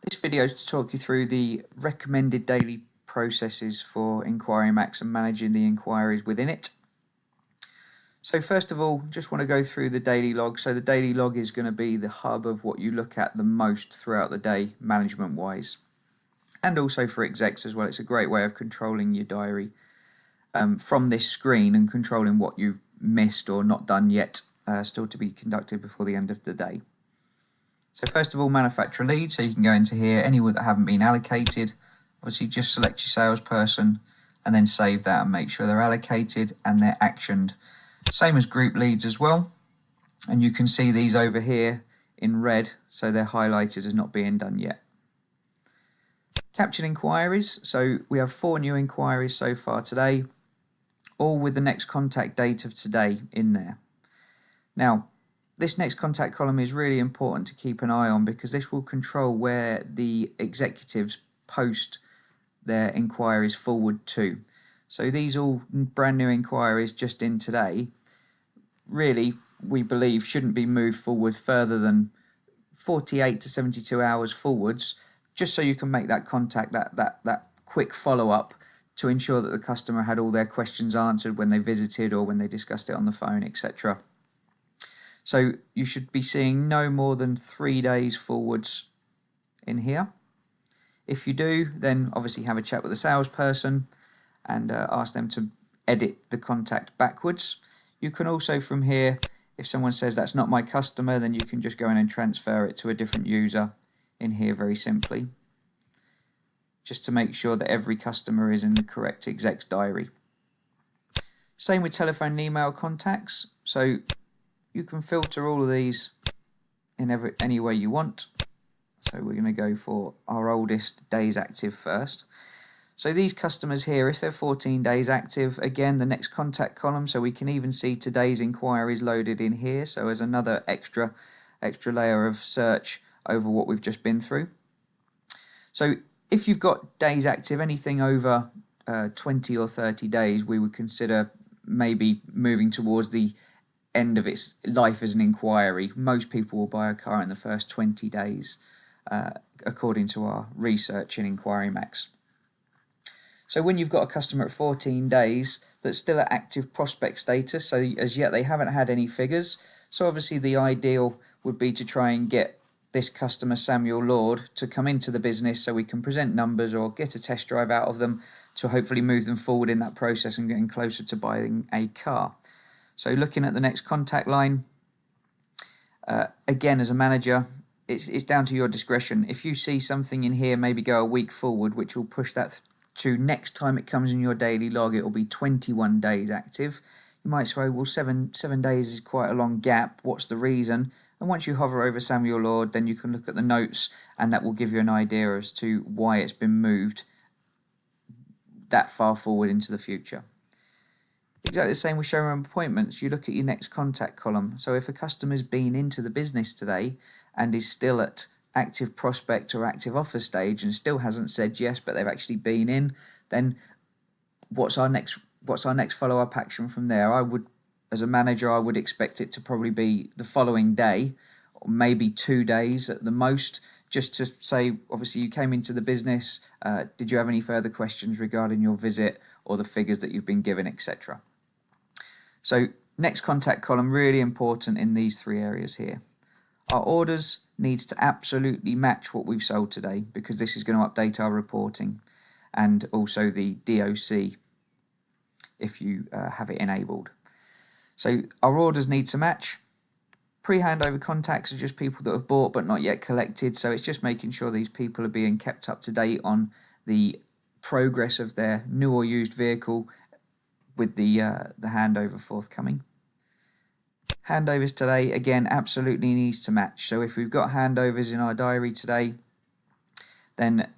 This video is to talk you through the recommended daily processes for enquiryMAX and managing the inquiries within it. So first of all, just want to go through the daily log. So the daily log is going to be the hub of what you look at the most throughout the day, management wise, and also for execs as well. It's a great way of controlling your diary from this screen and controlling what you've missed or not done yet, still to be conducted before the end of the day. So first of all, manufacturer lead, so you can go into here, any that haven't been allocated. Obviously just select your salesperson and then save that and make sure they're allocated and they're actioned. Same as group leads as well. And you can see these over here in red, so they're highlighted as not being done yet. Captured inquiries, so we have 4 new inquiries so far today, all with the next contact date of today in there. Now, this next contact column is really important to keep an eye on because this will control where the executives post their inquiries forward to. So these all brand new inquiries just in today, really we believe shouldn't be moved forward further than 48 to 72 hours forwards, just so you can make that contact, that quick follow-up to ensure that the customer had all their questions answered when they visited or when they discussed it on the phone, etc. So you should be seeing no more than 3 days forwards in here. If you do, then obviously have a chat with the salesperson and ask them to edit the contact backwards. You can also from here, if someone says that's not my customer, then you can just go in and transfer it to a different user in here very simply, just to make sure that every customer is in the correct exec's diary. Same with telephone and email contacts. So you can filter all of these in any way you want. So we're going to go for our oldest days active first. So these customers here, if they're 14 days active, again, the next contact column, so we can even see today's inquiries loaded in here. So as another extra layer of search over what we've just been through. So if you've got days active, anything over 20 or 30 days, we would consider maybe moving towards the end of its life as an inquiry. Most people will buy a car in the first 20 days, according to our research in enquiryMAX. So when you've got a customer at 14 days that's still at active prospect status, so as yet they haven't had any figures, so obviously the ideal would be to try and get this customer, Samuel Lord, to come into the business so we can present numbers or get a test drive out of them to hopefully move them forward in that process and getting closer to buying a car. So looking at the next contact line, again, as a manager, it's down to your discretion. If you see something in here, maybe go a week forward, which will push that to next time it comes in your daily log, it will be 21 days active. You might say, well, seven days is quite a long gap. What's the reason? And once you hover over Samuel Lord, then you can look at the notes, and that will give you an idea as to why it's been moved that far forward into the future. Exactly the same with showroom appointments. You look at your next contact column. So if a customer's been into the business today and is still at active prospect or active offer stage and still hasn't said yes, but they've actually been in, then what's our next follow-up action from there? As a manager, I would expect it to probably be the following day, or maybe 2 days at the most, just to say, obviously you came into the business, did you have any further questions regarding your visit or the figures that you've been given, etc. So next contact column, really important in these 3 areas here. Our orders needs to absolutely match what we've sold today, because this is going to update our reporting, and also the DOC if you have it enabled. So our orders need to match. Pre-handover contacts are just people that have bought but not yet collected, so it's just making sure these people are being kept up to date on the progress of their new or used vehicle with the handover forthcoming. Handovers today, again, absolutely needs to match. So if we've got handovers in our diary today, then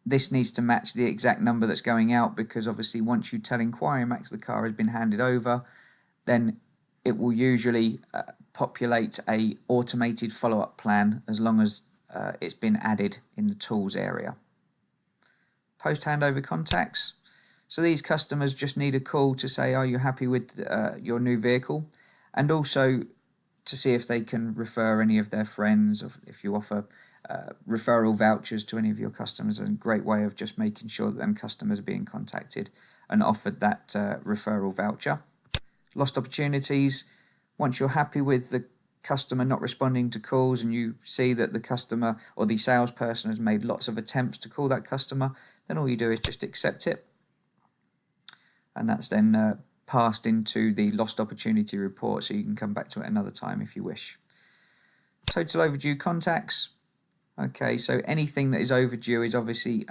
this needs to match the exact number that's going out, because obviously once you tell enquiryMAX the car has been handed over, then it will usually populate a automated follow-up plan as long as it's been added in the tools area. Post-handover contacts. So these customers just need a call to say, are you happy with your new vehicle? And also to see if they can refer any of their friends, or if you offer referral vouchers to any of your customers, and a great way of just making sure that them customers are being contacted and offered that referral voucher. Lost opportunities. Once you're happy with the customer not responding to calls and you see that the customer or the salesperson has made lots of attempts to call that customer, then all you do is just accept it, and that's then passed into the lost opportunity report, so you can come back to it another time if you wish. Total overdue contacts. Okay, so anything that is overdue is obviously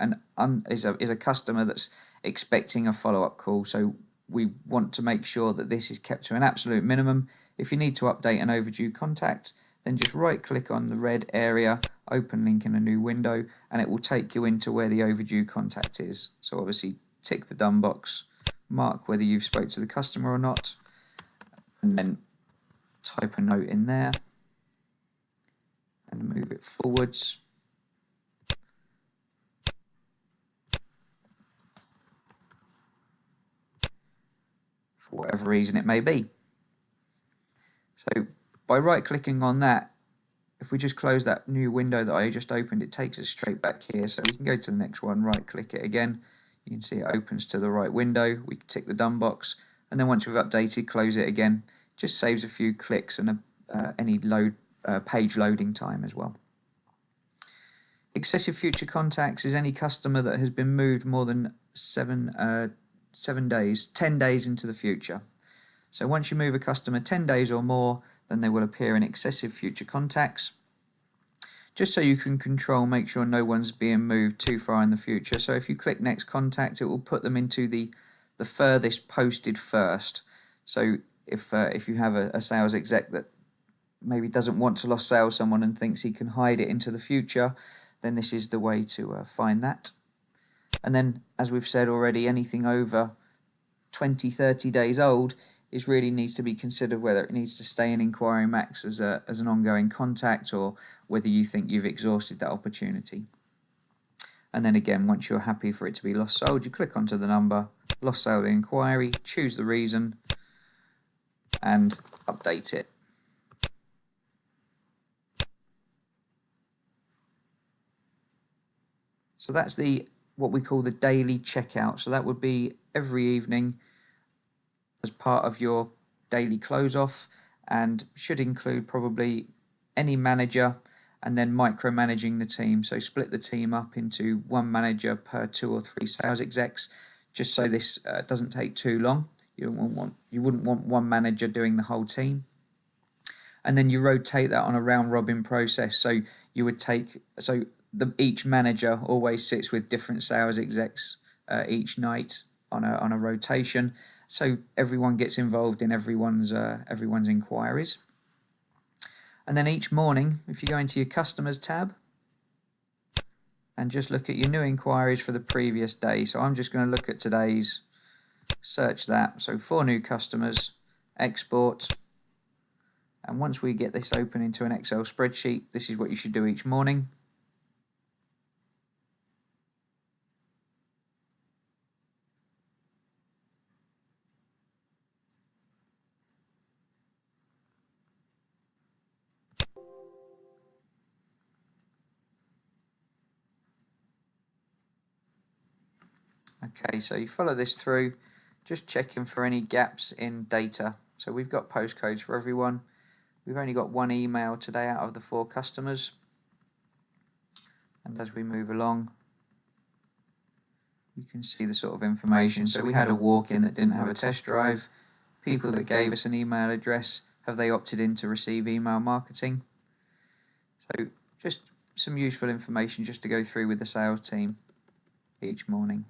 is a customer that's expecting a follow-up call, so we want to make sure that this is kept to an absolute minimum. If you need to update an overdue contact, then just right click on the red area, open link in a new window, and it will take you into where the overdue contact is. So obviously tick the done box, mark whether you've spoke to the customer or not, and then type a note in there and move it forwards. For whatever reason it may be. So by right clicking on that, if we just close that new window that I just opened, it takes us straight back here. So we can go to the next one, right click it again. You can see it opens to the right window. We can tick the done box, and then once we've updated, close it again. Just saves a few clicks and any page loading time as well. Excessive future contacts is any customer that has been moved more than 10 days into the future. So once you move a customer 10 days or more, then they will appear in excessive future contacts. Just so you can control, make sure no one's being moved too far in the future. So if you click next contact, it will put them into the furthest posted first. So if you have a sales exec that maybe doesn't want to lost sale someone and thinks he can hide it into the future, then this is the way to find that. And then, as we've said already, anything over 20-30 days old really needs to be considered whether it needs to stay in enquiryMAX as an ongoing contact, or whether you think you've exhausted that opportunity. And then again, once you're happy for it to be lost sold, you click onto the number, lost sale the inquiry, choose the reason, and update it. So that's what we call the daily checkout. So that would be every evening as part of your daily close off, and should include probably any manager and then micromanaging the team. So split the team up into one manager per 2 or 3 sales execs, just so this doesn't take too long. You wouldn't want one manager doing the whole team. And then you rotate that on a round robin process. So you would each manager always sits with different sales execs each night on a rotation. So everyone gets involved in everyone's inquiries. And then each morning, if you go into your customers tab and just look at your new inquiries for the previous day. So I'm just going to look at today's, search that. So 4 new customers, export. And once we get this open into an Excel spreadsheet, this is what you should do each morning. Okay, so you follow this through, just checking for any gaps in data. So we've got postcodes for everyone. We've only got 1 email today out of the 4 customers. And as we move along, you can see the sort of information. So we had a walk-in that didn't have a test drive. People that gave us an email address, have they opted in to receive email marketing? So just some useful information just to go through with the sales team each morning.